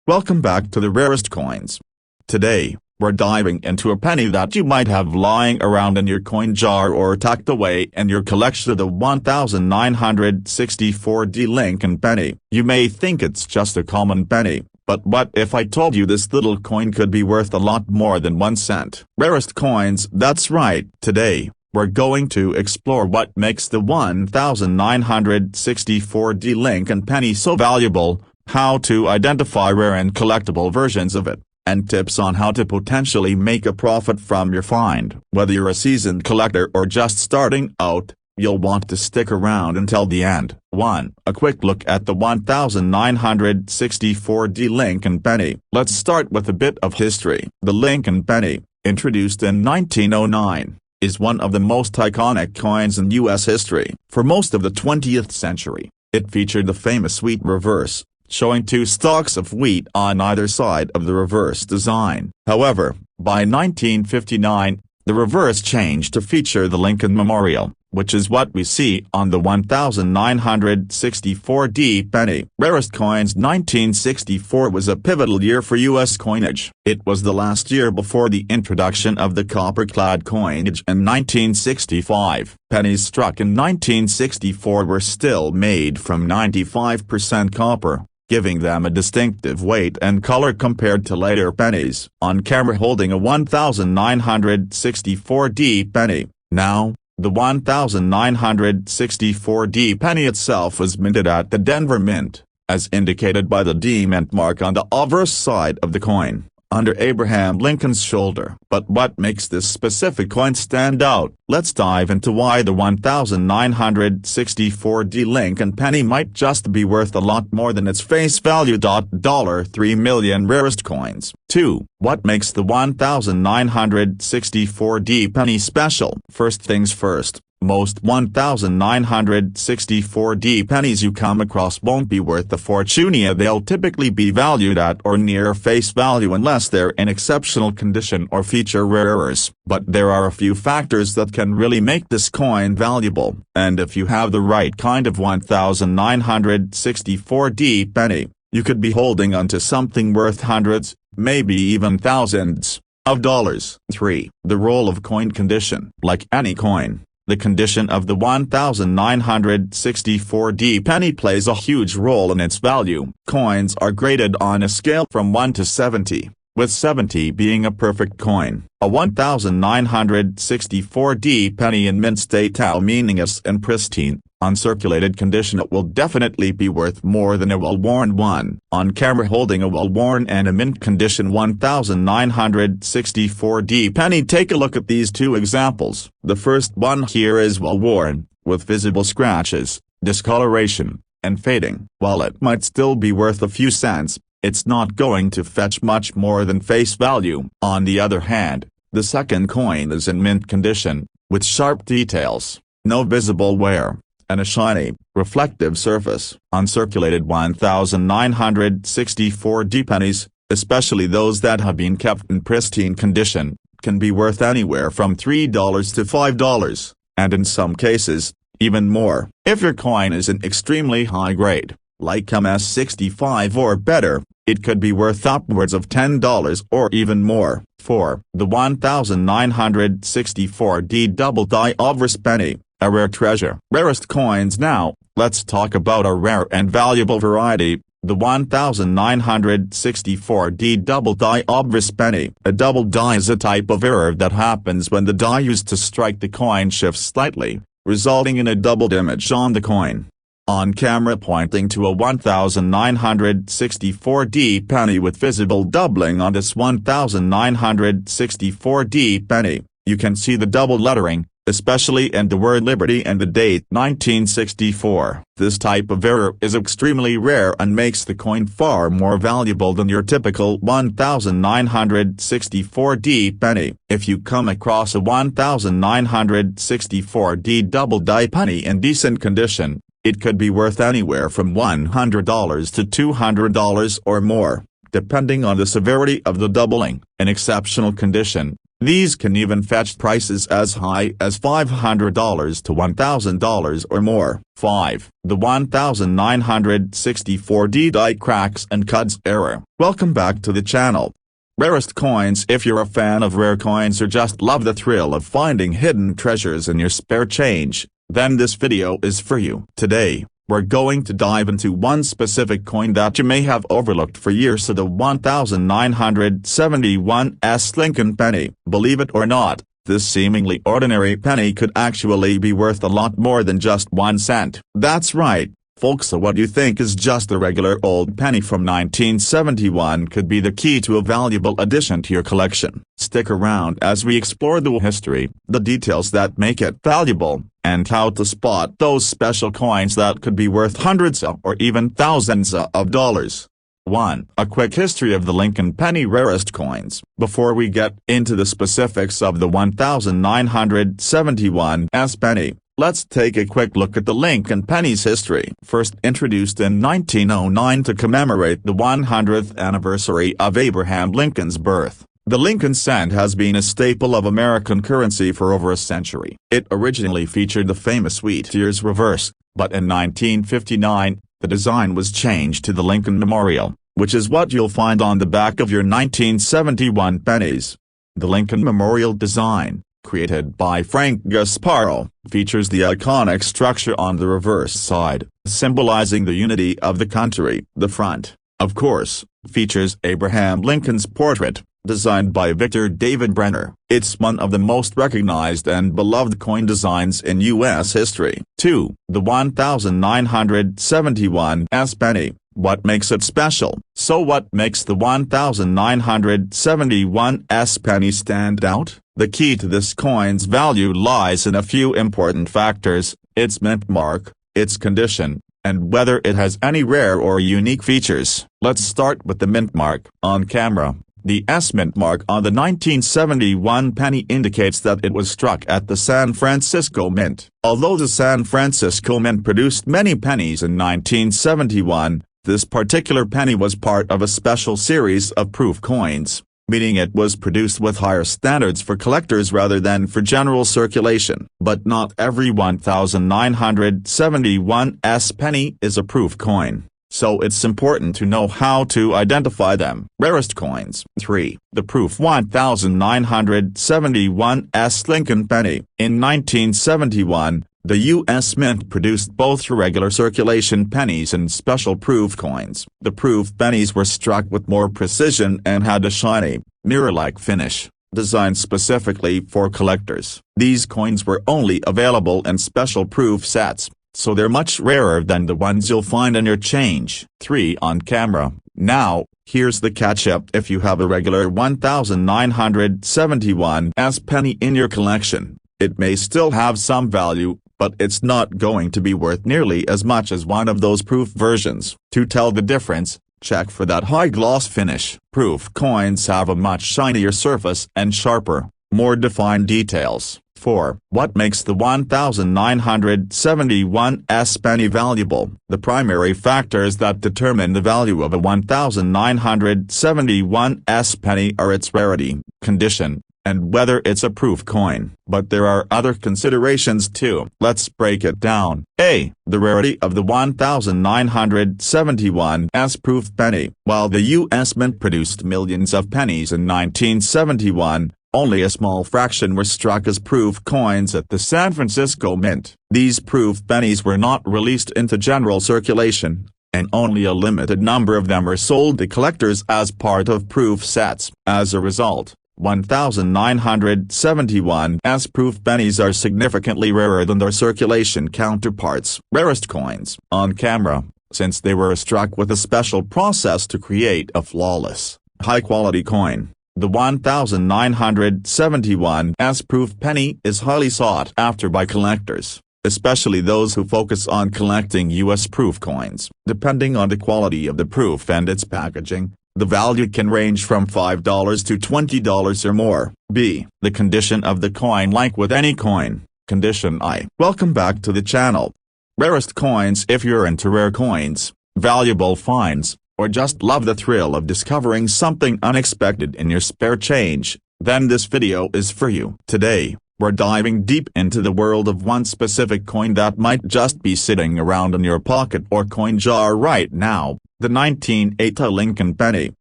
Welcome back to the Rarest Coins. Today, we're diving into a penny that you might have lying around in your coin jar or tucked away in your collection, of the 1964D Lincoln penny. You may think it's just a common penny, but what if I told you this little coin could be worth a lot more than 1 cent? Rarest Coins, that's right. Today, we're going to explore what makes the 1964D Lincoln penny so valuable, how to identify rare and collectible versions of it, and tips on how to potentially make a profit from your find. Whether you're a seasoned collector or just starting out, you'll want to stick around until the end. 1. A quick look at the 1964D Lincoln penny. Let's start with a bit of history. The Lincoln penny, introduced in 1909, is one of the most iconic coins in U.S. history. For most of the 20th century, it featured the famous wheat reverse, showing 2 stalks of wheat on either side of the reverse design. However, by 1959, the reverse changed to feature the Lincoln Memorial, which is what we see on the 1964D penny. Rarest Coins. 1964 was a pivotal year for U.S. coinage. It was the last year before the introduction of the copper-clad coinage in 1965. Pennies struck in 1964 were still made from 95% copper, giving them a distinctive weight and color compared to later pennies. On camera holding a 1964D penny. Now, the 1964D penny itself was minted at the Denver Mint, as indicated by the D Mint mark on the obverse side of the coin, under Abraham Lincoln's shoulder. But what makes this specific coin stand out? Let's dive into why the 1964D Lincoln penny might just be worth a lot more than its face value. $3 million Rarest Coins. 2. What makes the 1964D penny special? First things first, most 1964D pennies you come across won't be worth a fortune. They'll typically be valued at or near face value unless they're in exceptional condition or feature rare errors. But there are a few factors that can really make this coin valuable, and if you have the right kind of 1964D penny, you could be holding onto something worth hundreds, maybe even thousands, of dollars. 3. The role of coin condition. Like any coin, the condition of the 1964D penny plays a huge role in its value. Coins are graded on a scale from 1 to 70, with 70 being a perfect coin. A 1964D penny in mint state, meaning it's in pristine, uncirculated condition, it will definitely be worth more than a well-worn one. On camera holding a well-worn and a mint condition 1964D penny. Take a look at these 2 examples. The first one here is well-worn, with visible scratches, discoloration, and fading. While it might still be worth a few cents, it's not going to fetch much more than face value. On the other hand, the second coin is in mint condition, with sharp details, no visible wear, and a shiny, reflective surface. Uncirculated 1964D pennies, especially those that have been kept in pristine condition, can be worth anywhere from $3 to $5, and in some cases, even more. If your coin is in extremely high grade, like MS65 or better, it could be worth upwards of $10 or even more. 4. The 1964D double die obverse penny, a rare treasure. Rarest Coins. Now, let's talk about a rare and valuable variety, the 1964D double die obverse penny. A double die is a type of error that happens when the die used to strike the coin shifts slightly, resulting in a doubled image on the coin. On camera pointing to a 1964D penny with visible doubling on this 1964D penny, you can see the double lettering, especially in the word Liberty and the date 1964. This type of error is extremely rare and makes the coin far more valuable than your typical 1964D penny. If you come across a 1964D double die penny in decent condition, it could be worth anywhere from $100 to $200 or more, depending on the severity of the doubling. In exceptional condition, These can even fetch prices as high as $500 to $1,000 or more. 5. The 1964D die cracks and cuts error. Welcome back to the channel. Rarest coins. If you're a fan of rare coins or just love the thrill of finding hidden treasures in your spare change, then this video is for you. Today, we're going to dive into one specific coin that you may have overlooked for years, the 1971 Lincoln penny. Believe it or not, this seemingly ordinary penny could actually be worth a lot more than just 1 cent. That's right, folks, so what you think is just a regular old penny from 1971 could be the key to a valuable addition to your collection. Stick around as we explore the history, the details that make it valuable, and how to spot those special coins that could be worth hundreds or even thousands of dollars. 1. A quick history of the Lincoln penny rarest coins. Before we get into the specifics of the 1971 penny, let's take a quick look at the Lincoln penny's history. First introduced in 1909 to commemorate the 100th anniversary of Abraham Lincoln's birth, the Lincoln cent has been a staple of American currency for over a century. It originally featured the famous wheat ears reverse, but in 1959, the design was changed to the Lincoln Memorial, which is what you'll find on the back of your 1971 pennies. The Lincoln Memorial design, created by Frank Gasparo, features the iconic structure on the reverse side, symbolizing the unity of the country. The front, of course, features Abraham Lincoln's portrait, designed by Victor David Brenner. It's one of the most recognized and beloved coin designs in U.S. history. 2. The 1971 penny. What makes it special? So what makes the 1971 penny stand out? The key to this coin's value lies in a few important factors: its mint mark, its condition, and whether it has any rare or unique features. Let's start with the mint mark. On camera, the mint mark on the 1971 penny indicates that it was struck at the San Francisco Mint. Although the San Francisco Mint produced many pennies in 1971, this particular penny was part of a special series of proof coins, meaning it was produced with higher standards for collectors rather than for general circulation. But not every 1971 penny is a proof coin, so it's important to know how to identify them. Rarest coins. 3. The proof 1971 Lincoln penny. In 1971, the U.S. Mint produced both regular circulation pennies and special proof coins. The proof pennies were struck with more precision and had a shiny, mirror-like finish, designed specifically for collectors. These coins were only available in special proof sets, so they're much rarer than the ones you'll find in your change. 3. On camera. Now, here's the catch-up: if you have a regular 1971 penny in your collection, it may still have some value, but it's not going to be worth nearly as much as one of those proof versions. To tell the difference, check for that high gloss finish. Proof coins have a much shinier surface and sharper, more defined details. 4. What makes the 1971 penny valuable? The primary factors that determine the value of a 1971 penny are its rarity, condition, and whether it's a proof coin. But there are other considerations too. Let's break it down. A. The rarity of the 1971 proof penny. While the U.S. Mint produced millions of pennies in 1971, only a small fraction were struck as proof coins at the San Francisco Mint. These proof pennies were not released into general circulation, and only a limited number of them were sold to collectors as part of proof sets. As a result, 1971 proof pennies are significantly rarer than their circulation counterparts. Rarest coins. On camera, since they were struck with a special process to create a flawless, high-quality coin, the 1971 proof penny is highly sought after by collectors, especially those who focus on collecting U.S. proof coins. Depending on the quality of the proof and its packaging, the value can range from $5 to $20 or more. B. The condition of the coin. Like with any coin, condition I. Welcome back to the channel. Rarest coins. If you're into rare coins, valuable finds, or just love the thrill of discovering something unexpected in your spare change, then this video is for you. Today, we're diving deep into the world of one specific coin that might just be sitting around in your pocket or coin jar right now, the 1980 Lincoln penny.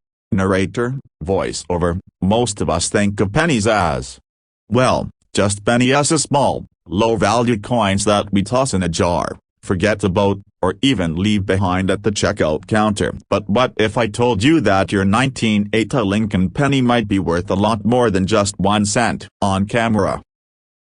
Narrator, voiceover. Most of us think of pennies as, well, just pennies, as small, low-value coins that we toss in a jar, forget about, or even leave behind at the checkout counter. But what if I told you that your 1980 Lincoln penny might be worth a lot more than just 1 cent? On camera.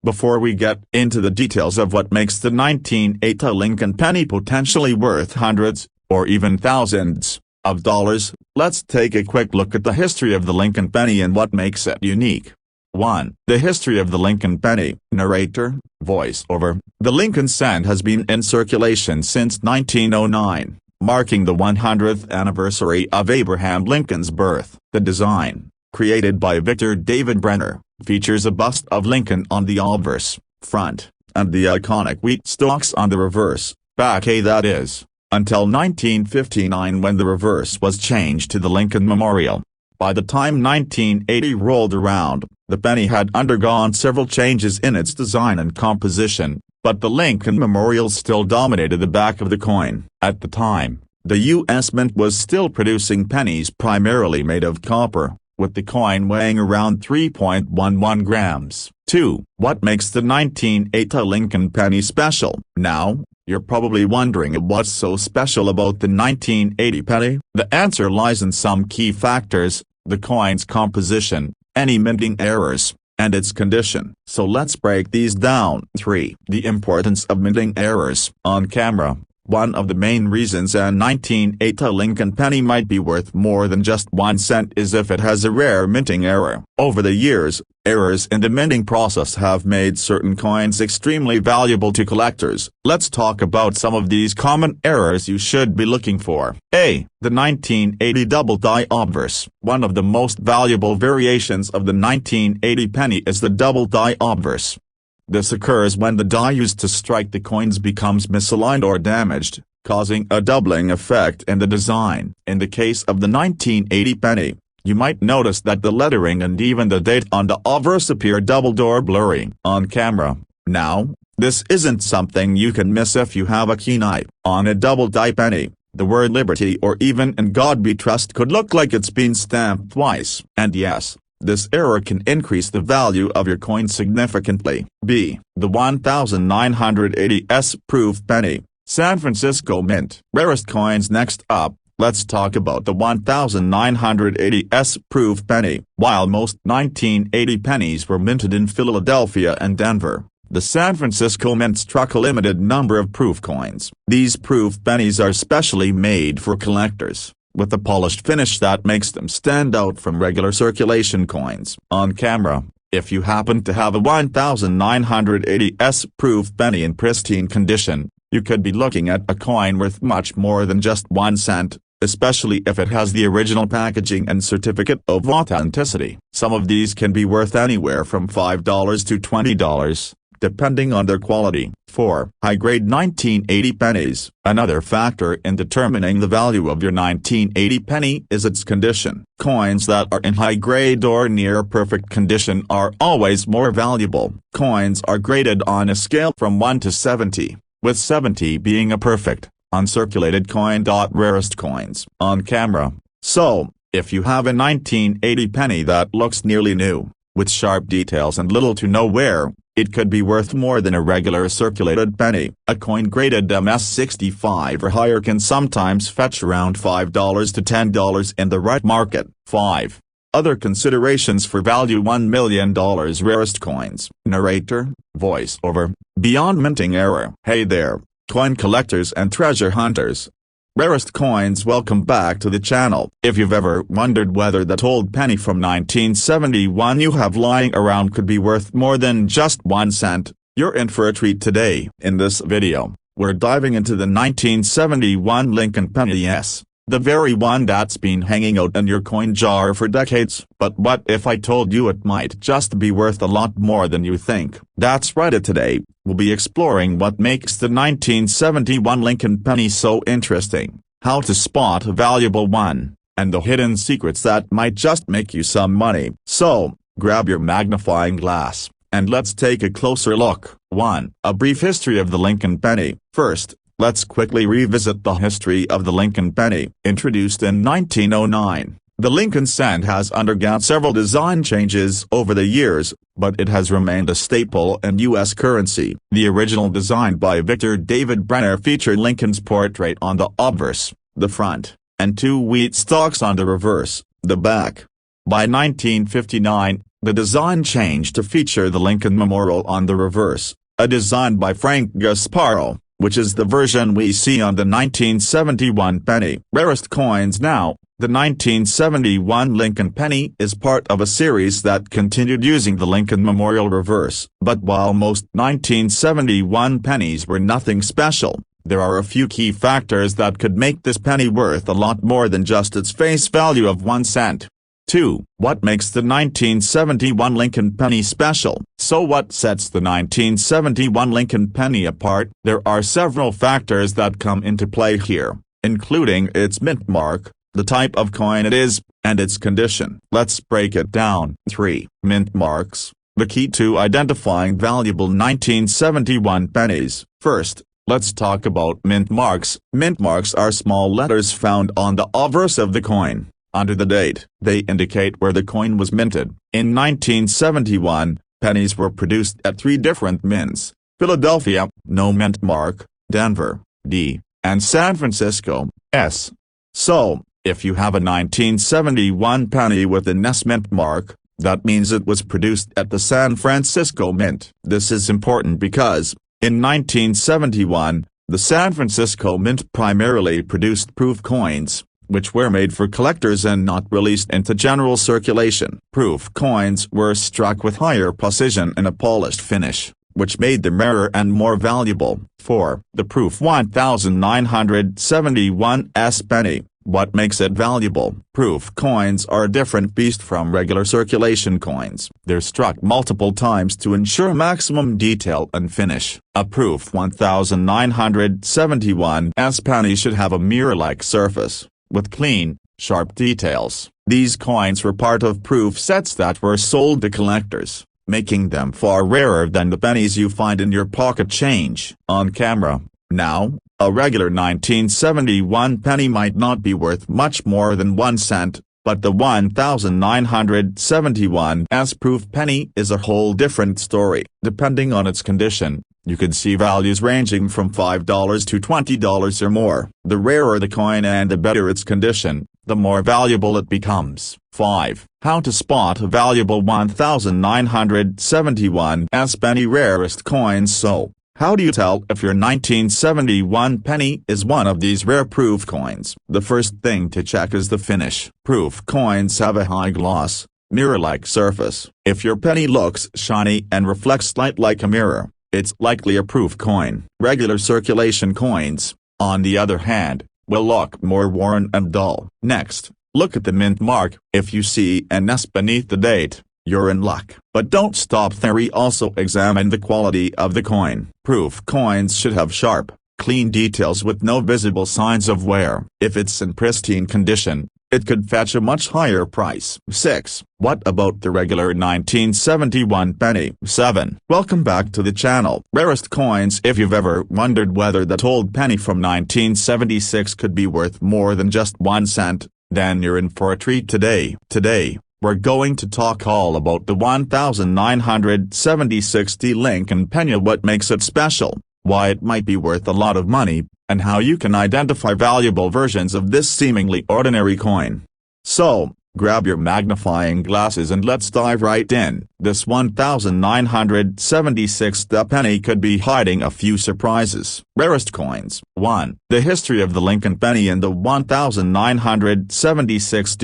Before we get into the details of what makes the 1980 Lincoln penny potentially worth hundreds, or even thousands, of dollars, let's take a quick look at the history of the Lincoln penny and what makes it unique. 1. The history of the Lincoln penny. Narrator, voiceover. The Lincoln cent has been in circulation since 1909, marking the 100th anniversary of Abraham Lincoln's birth. The design, created by Victor David Brenner, features a bust of Lincoln on the obverse, front, and the iconic wheat stalks on the reverse, back, that is, until 1959 when the reverse was changed to the Lincoln Memorial. By the time 1980 rolled around, the penny had undergone several changes in its design and composition, but the Lincoln Memorial still dominated the back of the coin. At the time, the U.S. Mint was still producing pennies primarily made of copper, with the coin weighing around 3.11 grams. 2. What makes the 1980 Lincoln penny special? Now, you're probably wondering what's so special about the 1980 penny. The answer lies in some key factors: the coin's composition, any minting errors, and its condition. So let's break these down. 3. The importance of minting errors. On camera. One of the main reasons a 1980 Lincoln penny might be worth more than just 1 cent is if it has a rare minting error. Over the years, errors in the minting process have made certain coins extremely valuable to collectors. Let's talk about some of these common errors you should be looking for. A. The 1980 double die obverse. One of the most valuable variations of the 1980 penny is the double die obverse. This occurs when the die used to strike the coins becomes misaligned or damaged, causing a doubling effect in the design. In the case of the 1980 penny, you might notice that the lettering and even the date on the obverse appear doubled or blurry on camera. Now, this isn't something you can miss if you have a keen eye. On a double die penny, the word liberty or even in God we trust could look like it's been stamped twice. And yes, this error can increase the value of your coin significantly. B. The 1980s proof penny. San Francisco Mint. Rarest coins. Next up, let's talk about the 1980s proof penny. While most 1980 pennies were minted in Philadelphia and Denver, the San Francisco Mint struck a limited number of proof coins. These proof pennies are specially made for collectors, with a polished finish that makes them stand out from regular circulation coins. On camera, if you happen to have a 1980s proof penny in pristine condition, you could be looking at a coin worth much more than just 1 cent, especially if it has the original packaging and certificate of authenticity. Some of these can be worth anywhere from $5 to $20, depending on their quality. 4. High-grade 1980 pennies. Another factor in determining the value of your 1980 penny is its condition. Coins that are in high-grade or near perfect condition are always more valuable. Coins are graded on a scale from 1 to 70, with 70 being a perfect, uncirculated coin. Rarest coins. On camera. So, if you have a 1980 penny that looks nearly new, with sharp details and little to no wear, it could be worth more than a regular circulated penny. A coin graded MS-65 or higher can sometimes fetch around $5 to $10 in the right market. 5. Other considerations for value. $1 million rarest coins. Narrator, voiceover. Beyond minting error. Hey there, coin collectors and treasure hunters. Rarest coins, welcome back to the channel. If you've ever wondered whether that old penny from 1971 you have lying around could be worth more than just 1 cent, you're in for a treat today. In this video, we're diving into the 1971 Lincoln penny. Yes, the very one that's been hanging out in your coin jar for decades. But what if I told you it might just be worth a lot more than you think? That's right. Today, we'll be exploring what makes the 1971 Lincoln penny so interesting, how to spot a valuable one, and the hidden secrets that might just make you some money. So, grab your magnifying glass, and let's take a closer look. 1. A brief history of the Lincoln penny. First, let's quickly revisit the history of the Lincoln penny. Introduced in 1909, the Lincoln cent has undergone several design changes over the years, but it has remained a staple in U.S. currency. The original design by Victor David Brenner featured Lincoln's portrait on the obverse, the front, and 2 wheat stalks on the reverse, the back. By 1959, the design changed to feature the Lincoln Memorial on the reverse, a design by Frank Gasparo, which is the version we see on the 1971 penny. Rarest coins now. The 1971 Lincoln penny is part of a series that continued using the Lincoln Memorial reverse. But while most 1971 pennies were nothing special, there are a few key factors that could make this penny worth a lot more than just its face value of 1 cent. 2. What makes the 1971 Lincoln penny special? So what sets the 1971 Lincoln penny apart? There are several factors that come into play here, including its mint mark, the type of coin it is, and its condition. Let's break it down. 3. Mint marks, the key to identifying valuable 1971 pennies. First, let's talk about mint marks. Mint marks are small letters found on the obverse of the coin. Under the date, they indicate where the coin was minted. In 1971, pennies were produced at 3 different mints: Philadelphia, no mint mark; Denver, D; and San Francisco, S. So, if you have a 1971 penny with an S mint mark, that means it was produced at the San Francisco Mint. This is important because, in 1971, the San Francisco Mint primarily produced proof coins, which were made for collectors and not released into general circulation. Proof coins were struck with higher precision and a polished finish, which made them rarer and more valuable. 4. The proof 1971 S penny. What makes it valuable? Proof coins are a different beast from regular circulation coins. They're struck multiple times to ensure maximum detail and finish. A proof 1971 S penny should have a mirror-like surface, with clean, sharp details. These coins were part of proof sets that were sold to collectors, making them far rarer than the pennies you find in your pocket change. On camera. Now, a regular 1971 penny might not be worth much more than 1 cent, but the 1971 S proof penny is a whole different story. Depending on its condition, you could see values ranging from $5 to $20 or more. The rarer the coin and the better its condition, the more valuable it becomes. 5. How to spot a valuable 1971 S penny. Rarest coins. So, how do you tell if your 1971 penny is one of these rare proof coins? The first thing to check is the finish. Proof coins have a high gloss, mirror-like surface. If your penny looks shiny and reflects light like a mirror, it's likely a proof coin. Regular circulation coins, on the other hand, will look more worn and dull. Next, look at the mint mark. If you see an S beneath the date, you're in luck. But don't stop there. Also examine the quality of the coin. Proof coins should have sharp, clean details with no visible signs of wear. If it's in pristine condition, it could fetch a much higher price. 6. What about the regular 1971 penny? 7. Welcome back to the channel. Rarest coins. If you've ever wondered whether that old penny from 1976 could be worth more than just 1 cent, then you're in for a treat today. Today, we're going to talk all about the 1976 Lincoln penny, what makes it special, why it might be worth a lot of money, and how you can identify valuable versions of this seemingly ordinary coin. So, grab your magnifying glasses and let's dive right in. This 1976 penny could be hiding a few surprises. Rarest coins. 1. The history of the Lincoln penny and the 1976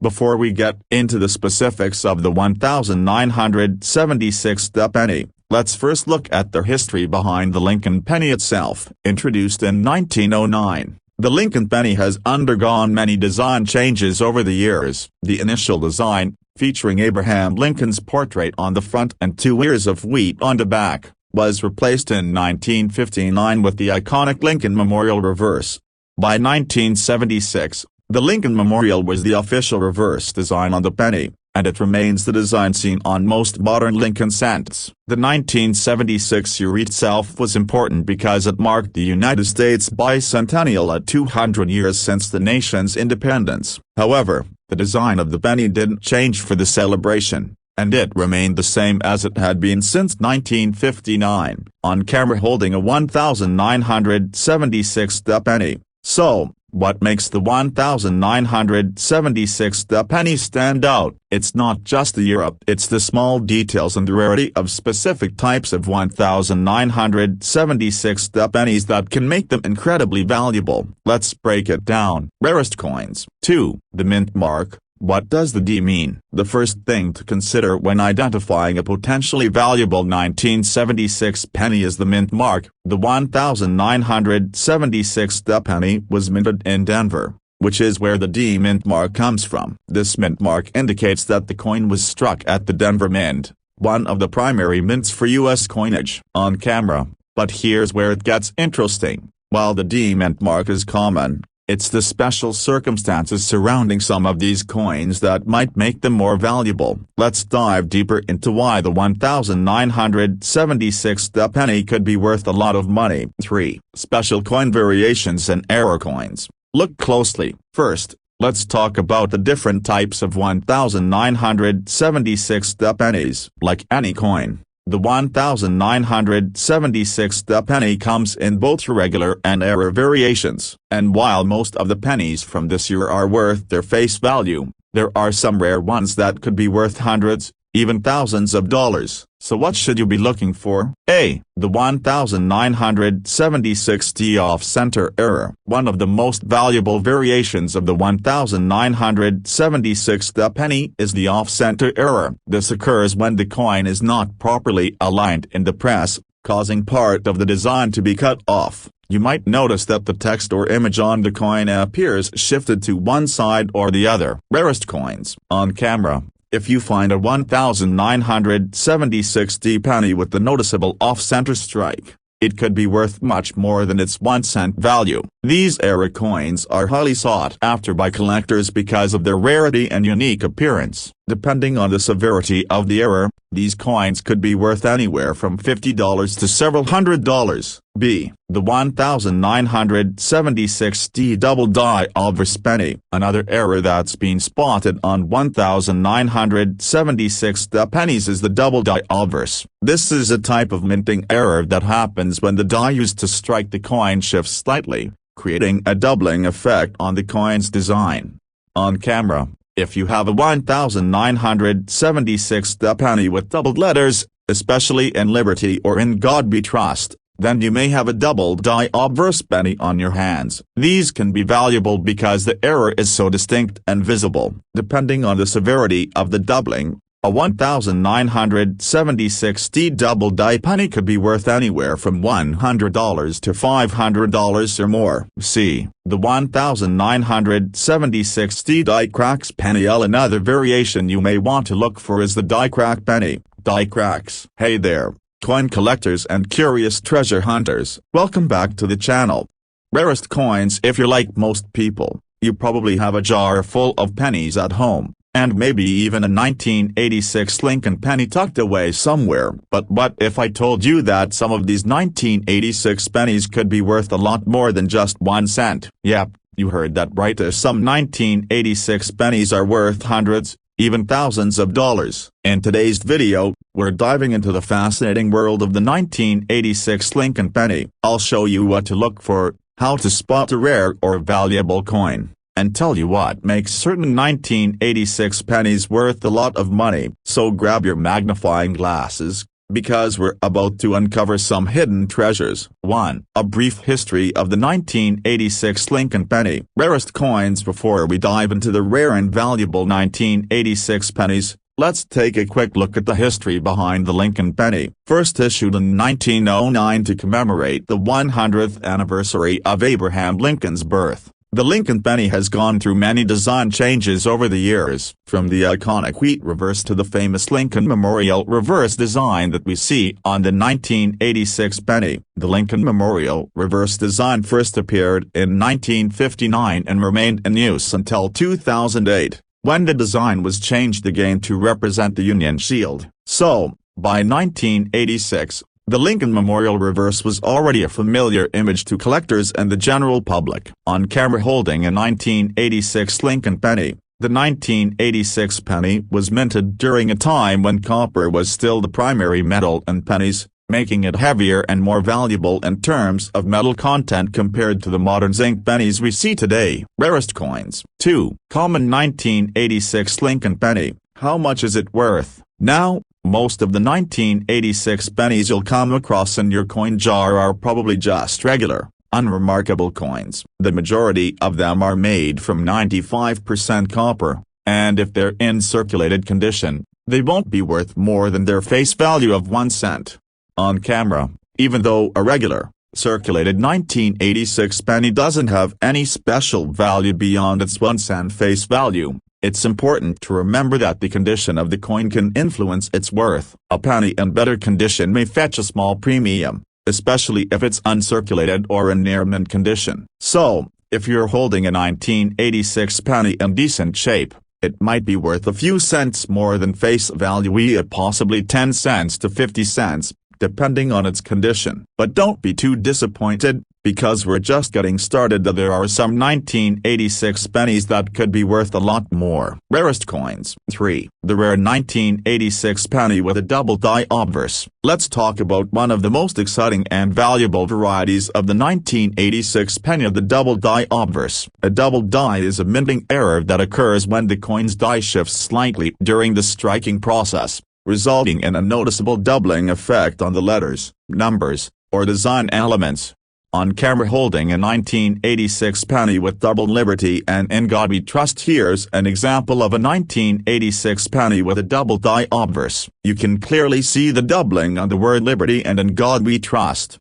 Before we get into the specifics of the 1976 penny, let's first look at the history behind the Lincoln penny itself. Introduced in 1909, the Lincoln penny has undergone many design changes over the years. The initial design, featuring Abraham Lincoln's portrait on the front and 2 ears of wheat on the back, was replaced in 1959 with the iconic Lincoln Memorial reverse. By 1976, the Lincoln Memorial was the official reverse design on the penny, and it remains the design seen on most modern Lincoln cents. The 1976 year itself was important because it marked the United States bicentennial at 200 years since the nation's independence. However, the design of the penny didn't change for the celebration, and it remained the same as it had been since 1959, on camera holding a 1976 penny. So, what makes the 1976 penny stand out? It's not just the year, it's the small details and the rarity of specific types of 1976 pennies that can make them incredibly valuable. Let's break it down. Rarest coins. 2. The mint mark. What does the D mean? The first thing to consider when identifying a potentially valuable 1976 penny is the mint mark. The 1976 penny was minted in Denver, which is where the D mint mark comes from. This mint mark indicates that the coin was struck at the Denver Mint, one of the primary mints for U.S. coinage. On camera. But here's where it gets interesting. While the D mint mark is common, it's the special circumstances surrounding some of these coins that might make them more valuable. Let's dive deeper into why the 1976 penny could be worth a lot of money. 3. Special coin variations and error coins. Look closely. First, let's talk about the different types of 1976 pennies. Like any coin, the 1976 penny comes in both regular and error variations. And while most of the pennies from this year are worth their face value, there are some rare ones that could be worth hundreds, even thousands of dollars. So what should you be looking for? A. The 1976 off-center error. One of the most valuable variations of the 1976 penny is the off-center error. This occurs when the coin is not properly aligned in the press, causing part of the design to be cut off. You might notice that the text or image on the coin appears shifted to one side or the other. Rarest coins. On camera, if you find a 1976 penny with the noticeable off-center strike, it could be worth much more than its 1-cent value. These error coins are highly sought after by collectors because of their rarity and unique appearance. Depending on the severity of the error, these coins could be worth anywhere from $50 to several $100s. B. The 1976 double die obverse penny. Another error that's been spotted on 1976 pennies is the double die obverse. This is a type of minting error that happens when the die used to strike the coin shifts slightly, creating a doubling effect on the coin's design. On camera, if you have a 1976 penny with doubled letters, especially in Liberty or In God We Trust, then you may have a double die obverse penny on your hands. These can be valuable because the error is so distinct and visible. Depending on the severity of the doubling, a 1976 double die penny could be worth anywhere from $100 to $500 or more. C. The 1976 die cracks penny. Another variation you may want to look for is the die crack penny. Die cracks. Hey there, coin collectors and curious treasure hunters. Welcome back to the channel. Rarest coins. If you're like most people, you probably have a jar full of pennies at home, and maybe even a 1986 Lincoln penny tucked away somewhere. But what if I told you that some of these 1986 pennies could be worth a lot more than just 1 cent? Yep, you heard that right. Some 1986 pennies are worth hundreds, even thousands of dollars. In today's video, we're diving into the fascinating world of the 1986 Lincoln penny. I'll show you what to look for, how to spot a rare or valuable coin, and tell you what makes certain 1986 pennies worth a lot of money. So grab your magnifying glasses, because we're about to uncover some hidden treasures. 1. A brief history of the 1986 Lincoln penny. Rarest coins. Before we dive into the rare and valuable 1986 pennies, let's take a quick look at the history behind the Lincoln penny. First issued in 1909 to commemorate the 100th anniversary of Abraham Lincoln's birth, the Lincoln penny has gone through many design changes over the years, from the iconic wheat reverse to the famous Lincoln Memorial reverse design that we see on the 1986 penny. The Lincoln Memorial reverse design first appeared in 1959 and remained in use until 2008. when the design was changed again to represent the Union shield. So, by 1986, the Lincoln Memorial reverse was already a familiar image to collectors and the general public. On camera holding a 1986 Lincoln penny, the 1986 penny was minted during a time when copper was still the primary metal in pennies, making it heavier and more valuable in terms of metal content compared to the modern zinc pennies we see today. Rarest coins. 2. Common 1986 Lincoln penny. How much is it worth? Now, most of the 1986 pennies you'll come across in your coin jar are probably just regular, unremarkable coins. The majority of them are made from 95% copper, and if they're in circulated condition, they won't be worth more than their face value of 1 cent. On camera, even though a regular, circulated 1986 penny doesn't have any special value beyond its 1 cent face value, it's important to remember that the condition of the coin can influence its worth. A penny in better condition may fetch a small premium, especially if it's uncirculated or in near mint condition. So, if you're holding a 1986 penny in decent shape, it might be worth a few cents more than face value, possibly 10 cents to 50 cents. Depending on its condition. But don't be too disappointed, because we're just getting started. There are some 1986 pennies that could be worth a lot more. Rarest coins. 3. The rare 1986 penny with a double die obverse. Let's talk about one of the most exciting and valuable varieties of the 1986 penny, the double die obverse. A double die is a minting error that occurs when the coin's die shifts slightly during the striking process, resulting in a noticeable doubling effect on the letters, numbers, or design elements. On camera holding a 1986 penny with double Liberty and In God We Trust. Here's an example of a 1986 penny with a double die obverse. You can clearly see the doubling on the word Liberty and In God We Trust.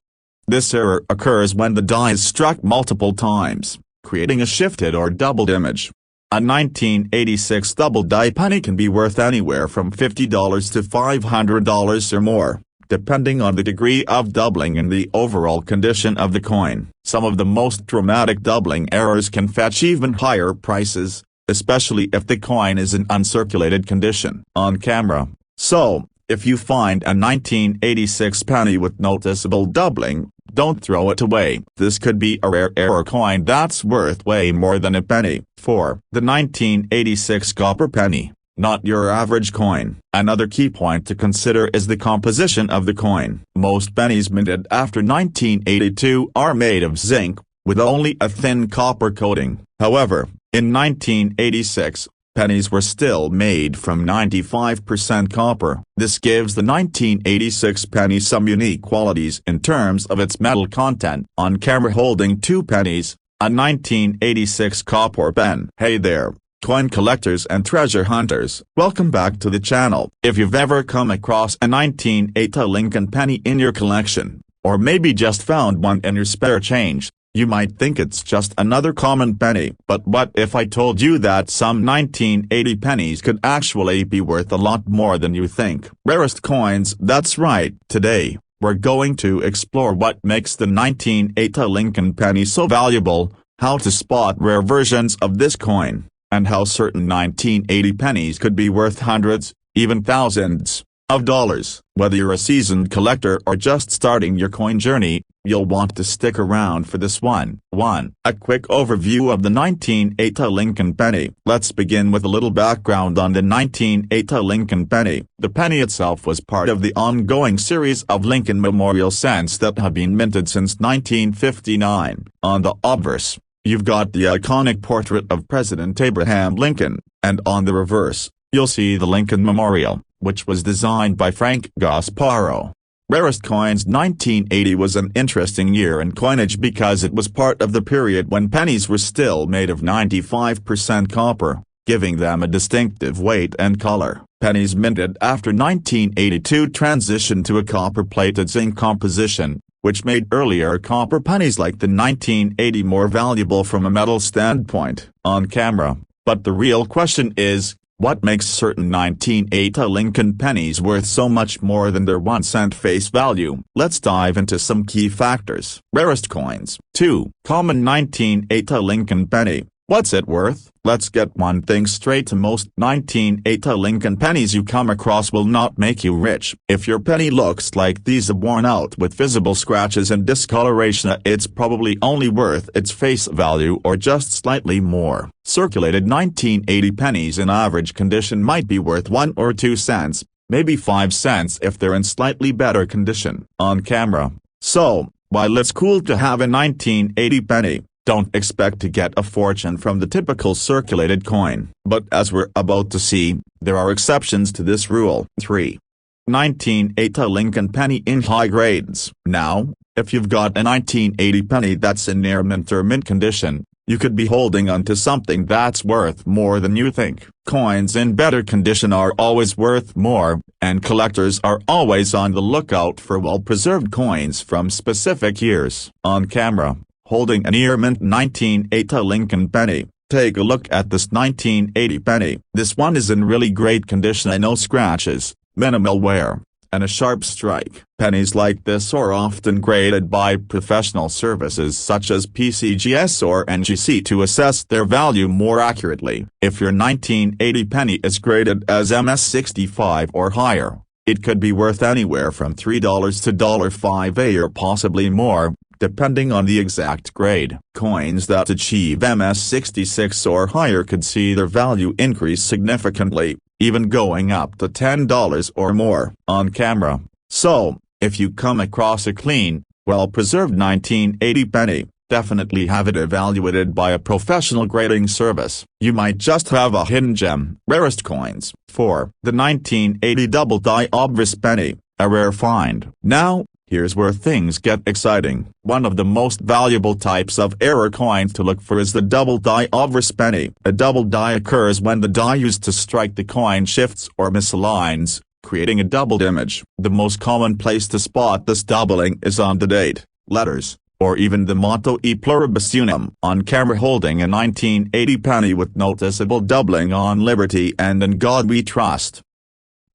This error occurs when the die is struck multiple times, creating a shifted or doubled image. A 1986 double die penny can be worth anywhere from $50 to $500 or more, depending on the degree of doubling and the overall condition of the coin. Some of the most dramatic doubling errors can fetch even higher prices, especially if the coin is in uncirculated condition. On camera. So, if you find a 1986 penny with noticeable doubling, don't throw it away. This could be a rare error coin that's worth way more than a penny. 4. The 1986 copper penny. Not your average coin. Another key point to consider is the composition of the coin. Most pennies minted after 1982 are made of zinc, with only a thin copper coating. However, in 1986, pennies were still made from 95% copper. This gives the 1986 penny some unique qualities in terms of its metal content. On camera holding 2 pennies, a 1986 copper pen. Hey there, coin collectors and treasure hunters. Welcome back to the channel. If you've ever come across a 1980 Lincoln penny in your collection, or maybe just found one in your spare change, you might think it's just another common penny. But what if I told you that some 1980 pennies could actually be worth a lot more than you think? Rarest coins. That's right. Today, we're going to explore what makes the 1980 Lincoln penny so valuable, how to spot rare versions of this coin, and how certain 1980 pennies could be worth hundreds, even thousands, of dollars. Whether you're a seasoned collector or just starting your coin journey, you'll want to stick around for this one. 1. A quick overview of the 1980 Lincoln penny. Let's begin with a little background on the 1980 Lincoln penny. The penny itself was part of the ongoing series of Lincoln Memorial cents that have been minted since 1959. On the obverse, you've got the iconic portrait of President Abraham Lincoln, and on the reverse, you'll see the Lincoln Memorial, which was designed by Frank Gasparo. Rarest coins. 1980 was an interesting year in coinage because it was part of the period when pennies were still made of 95% copper, giving them a distinctive weight and color. Pennies minted after 1982 transitioned to a copper-plated zinc composition, which made earlier copper pennies like the 1980 more valuable from a metal standpoint. On camera. But the real question is, what makes certain 1980 Lincoln pennies worth so much more than their 1 cent face value? Let's dive into some key factors. Rarest coins. 2. Common 1980 Lincoln penny. What's it worth? Let's get one thing straight: to most 1980 Lincoln pennies you come across will not make you rich. If your penny looks like these, worn out with visible scratches and discoloration, it's probably only worth its face value or just slightly more. Circulated 1980 pennies in average condition might be worth 1 or 2 cents, maybe 5 cents if they're in slightly better condition on camera. So, while it's cool to have a 1980 penny, don't expect to get a fortune from the typical circulated coin. But as we're about to see, there are exceptions to this rule. 3. 1980 Lincoln penny in high grades. Now, if you've got a 1980 penny that's in near mint or mint condition, you could be holding onto something that's worth more than you think. Coins in better condition are always worth more, and collectors are always on the lookout for well-preserved coins from specific years. On camera, holding a near mint 1980 Lincoln penny, take a look at this 1980 penny. This one is in really great condition and no scratches, minimal wear, and a sharp strike. Pennies like this are often graded by professional services such as PCGS or NGC to assess their value more accurately. If your 1980 penny is graded as MS65 or higher, it could be worth anywhere from $3 to $5 or possibly more, depending on the exact grade. Coins that achieve MS66 or higher could see their value increase significantly, even going up to $10 or more on camera. So, if you come across a clean, well-preserved 1980 penny, definitely have it evaluated by a professional grading service. You might just have a hidden gem. Rarest coins. 4. The 1980 double-die obverse penny, a rare find. Now, here's where things get exciting. One of the most valuable types of error coins to look for is the double die obverse penny. A double die occurs when the die used to strike the coin shifts or misaligns, creating a doubled image. The most common place to spot this doubling is on the date, letters, or even the motto E pluribus unum. On camera, holding a 1980 penny with noticeable doubling on Liberty and In God We Trust.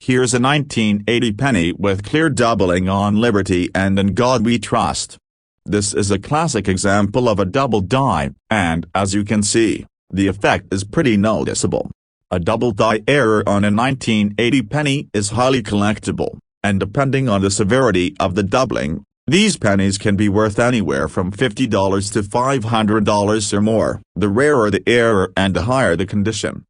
Here's a 1980 penny with clear doubling on Liberty and In God We Trust. This is a classic example of a double die, and as you can see, the effect is pretty noticeable. A double die error on a 1980 penny is highly collectible, and depending on the severity of the doubling, these pennies can be worth anywhere from $50 to $500 or more. The rarer the error and the higher the condition,